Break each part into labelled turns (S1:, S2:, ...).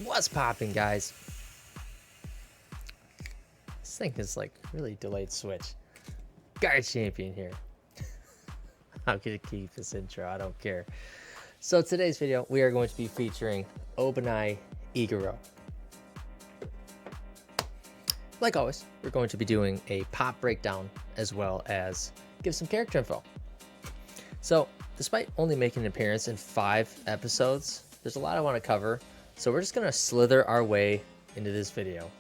S1: What's popping, guys? This thing is like really delayed switch. Guard champion here. I'm gonna keep this intro, I don't care. So today's video, we are going to be featuring OBANAI IGURO. Like always, we're going to be doing a pop breakdown as well as give some character info. So despite only making an appearance in 5 episodes, there's a lot I want to cover. So we're just gonna slither our way into this video.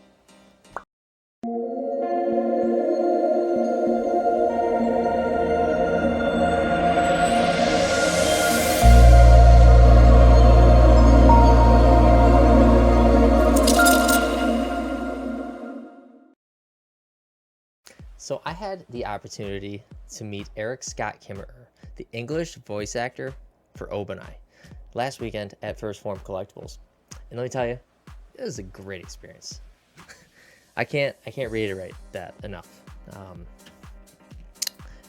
S1: So I had the opportunity to meet Eric Scott Kimmerer, the English voice actor for OBANAI, last weekend at First Form Collectibles. And let me tell you, it was a great experience. I can't reiterate that enough.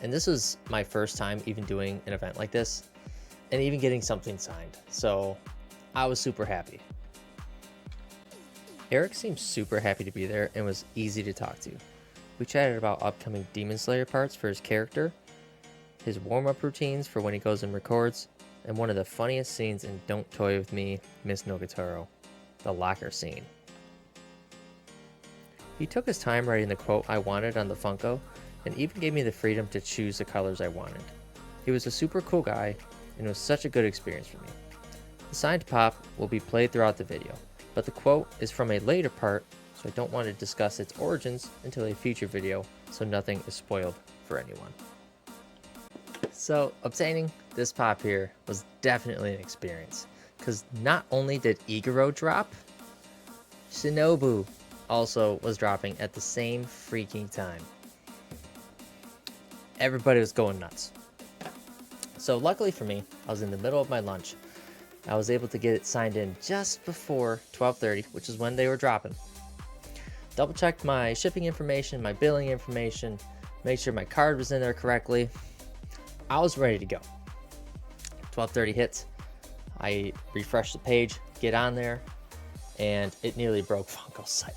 S1: And this was my first time even doing an event like this and even getting something signed. So I was super happy. Eric seemed super happy to be there and was easy to talk to. We chatted about upcoming Demon Slayer parts for his character, his warm-up routines for when he goes and records, and one of the funniest scenes in Don't Toy With Me, Miss Nogatoro, the locker scene. He took his time writing the quote I wanted on the Funko, and even gave me the freedom to choose the colors I wanted. He was a super cool guy, and it was such a good experience for me. The signed pop will be played throughout the video, but the quote is from a later part, so I don't want to discuss its origins until a future video, so nothing is spoiled for anyone. So obtaining this pop here was definitely an experience, because not only did Iguro drop, Shinobu also was dropping at the same freaking time. Everybody was going nuts. So luckily for me, I was in the middle of my lunch. I was able to get it signed in just before 12:30, which is when they were dropping. Double checked my shipping information, my billing information, made sure my card was in there correctly. I was ready to go. 12:30 hits. I refreshed the page, get on there, and it nearly broke Funko's site.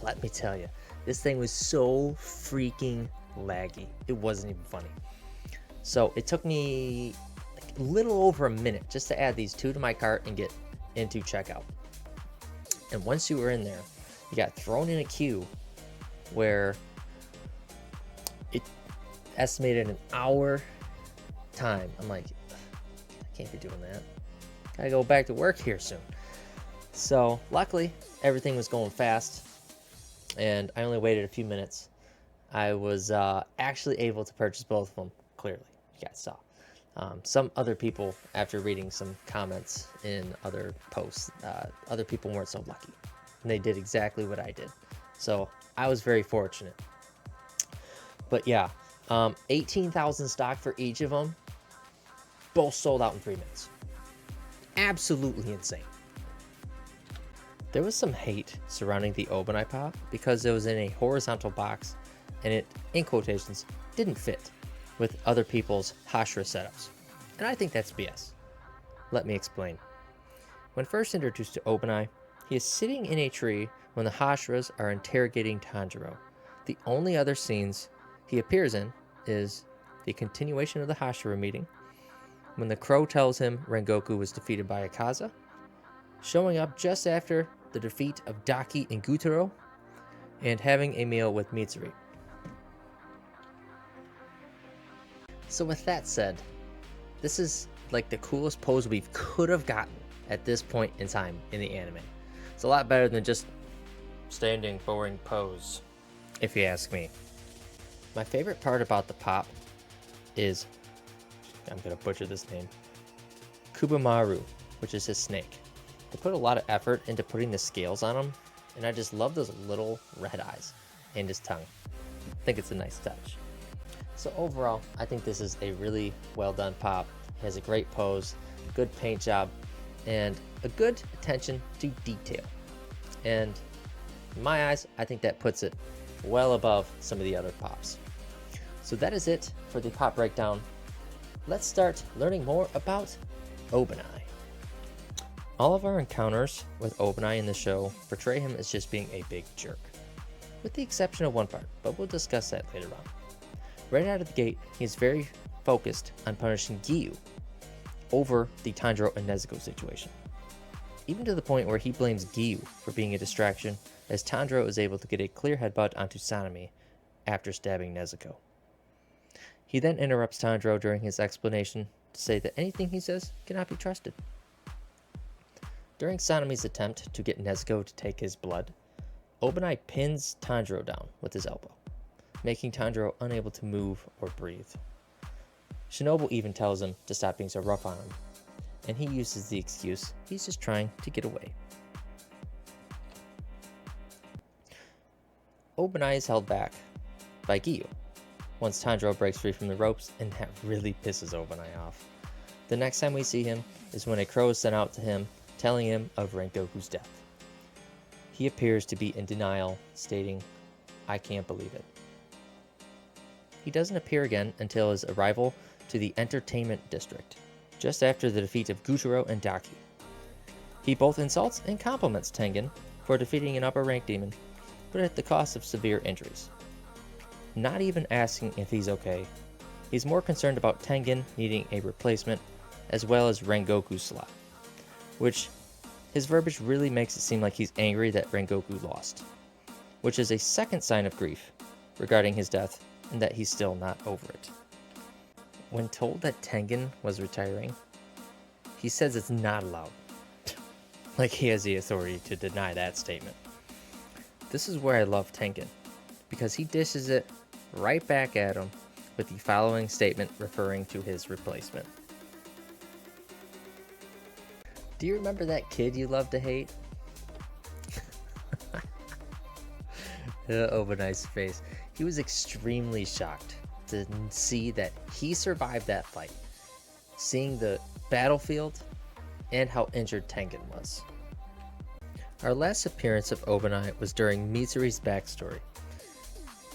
S1: Let me tell you, this thing was so freaking laggy. It wasn't even funny. So it took me like a little over a minute just to add these 2 to my cart and get into checkout. And once you were in there, you got thrown in a queue where it estimated an hour time. I'm like, I can't be doing that. Gotta go back to work here soon. So luckily, everything was going fast, and I only waited a few minutes. I was actually able to purchase both of them, clearly. You guys saw. Some other people, after reading some comments in other posts, other people weren't so lucky. And they did exactly what I did. So I was very fortunate. But yeah, 18,000 stock for each of them. Both sold out in 3 minutes. Absolutely insane. There was some hate surrounding the OBANAI pop because it was in a horizontal box and it, in quotations, didn't fit with other people's Hashira setups. And I think that's BS. Let me explain. When first introduced to OBANAI, he is sitting in a tree when the Hashiras are interrogating Tanjiro. The only other scenes he appears in is the continuation of the Hashira meeting, when the crow tells him Rengoku was defeated by Akaza, showing up just after the defeat of Daki and Gutaro, and having a meal with Mitsuri. So with that said, this is like the coolest pose we could have gotten at this point in time in the anime. It's a lot better than just standing boring pose, if you ask me. My favorite part about the pop is, I'm gonna butcher this name, Kubamaru, which is his snake. They put a lot of effort into putting the scales on him, and I just love those little red eyes and his tongue. I think it's a nice touch. So overall, I think this is a really well done pop. It has a great pose, good paint job, and a good attention to detail. And in my eyes, I think that puts it well above some of the other pops. So that is it for the pop breakdown. Let's start learning more about OBANAI. All of our encounters with OBANAI in the show portray him as just being a big jerk, with the exception of one part, but we'll discuss that later on. Right out of the gate, he is very focused on punishing Giyu over the Tanjiro and Nezuko situation, even to the point where he blames Giyu for being a distraction, as Tanjiro is able to get a clear headbutt onto Sanemi after stabbing Nezuko. He then interrupts Tanjiro during his explanation to say that anything he says cannot be trusted. During Sanemi's attempt to get Nezuko to take his blood, OBANAI pins Tanjiro down with his elbow, making Tanjiro unable to move or breathe. Shinobu even tells him to stop being so rough on him, and he uses the excuse he's just trying to get away. OBANAI is held back by Giyu once Tanjiro breaks free from the ropes, and that really pisses OBANAI off. The next time we see him is when a crow is sent out to him, telling him of Rengoku's death. He appears to be in denial, stating, "I can't believe it." He doesn't appear again until his arrival to the entertainment district, just after the defeat of Gutaro and Daki. He both insults and compliments Tengen for defeating an upper rank demon, but at the cost of severe injuries. Not even asking if he's okay, he's more concerned about Tengen needing a replacement, as well as Rengoku's slot, which his verbiage really makes it seem like he's angry that Rengoku lost, which is a second sign of grief regarding his death and that he's still not over it. When told that Tengen was retiring, he says it's not allowed. Like he has the authority to deny that statement. This is where I love Tengen, because he dishes it right back at him with the following statement referring to his replacement. Do you remember that kid you loved to hate? OBANAI's face. He was extremely shocked to see that he survived that fight, seeing the battlefield and how injured Tengen was. Our last appearance of OBANAI was during Mitsuri's backstory,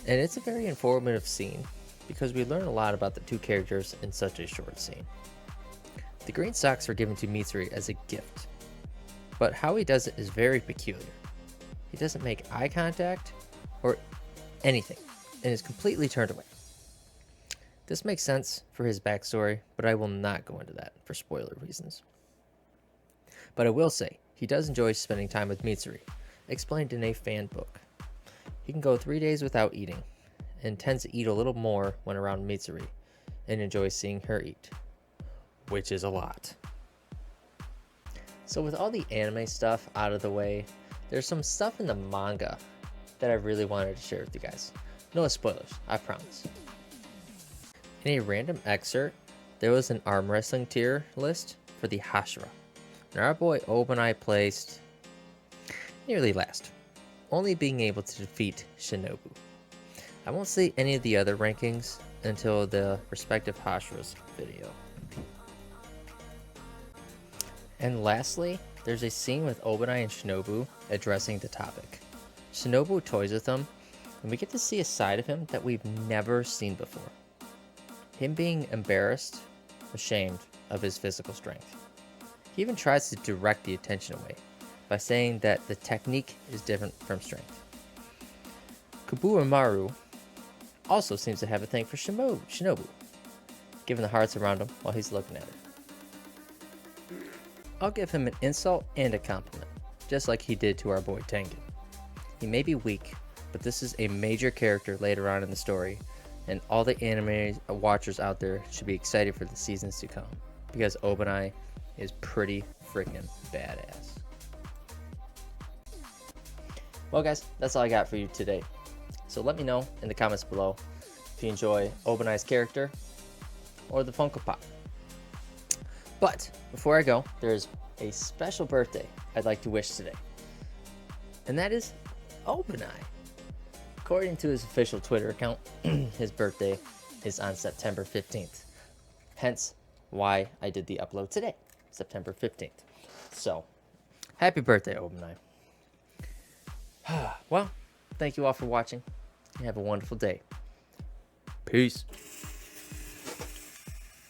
S1: and it's a very informative scene because we learn a lot about the two characters in such a short scene. The green socks were given to Mitsuri as a gift, but how he does it is very peculiar. He doesn't make eye contact or anything and is completely turned away. This makes sense for his backstory, but I will not go into that for spoiler reasons. But I will say, he does enjoy spending time with Mitsuri, explained in a fan book. He can go 3 days without eating, and tends to eat a little more when around Mitsuri, and enjoys seeing her eat, which is a lot. So with all the anime stuff out of the way, there's some stuff in the manga that I really wanted to share with you guys. No spoilers, I promise. In a random excerpt, there was an arm wrestling tier list for the Hashira, and our boy OBANAI placed nearly last, only being able to defeat Shinobu. I won't say any of the other rankings until the respective Hashiras video. And lastly, there's a scene with OBANAI and Shinobu addressing the topic. Shinobu toys with him, and we get to see a side of him that we've never seen before. Him being embarrassed, ashamed of his physical strength. He even tries to direct the attention away by saying that the technique is different from strength. Kabuamaru also seems to have a thing for Shinobu, giving the hearts around him while he's looking at her. I'll give him an insult and a compliment, just like he did to our boy Tengen. He may be weak, but this is a major character later on in the story, and all the anime watchers out there should be excited for the seasons to come, because OBANAI is pretty freaking badass. Well guys, that's all I got for you today. So let me know in the comments below if you enjoy OBANAI's character or the Funko Pop. But before I go, there's a special birthday I'd like to wish today, and that is OBANAI. According to his official Twitter account, his birthday is on September 15th. Hence why I did the upload today, September 15th. So, happy birthday, OBANAI. Well, thank you all for watching. Have a wonderful day. Peace.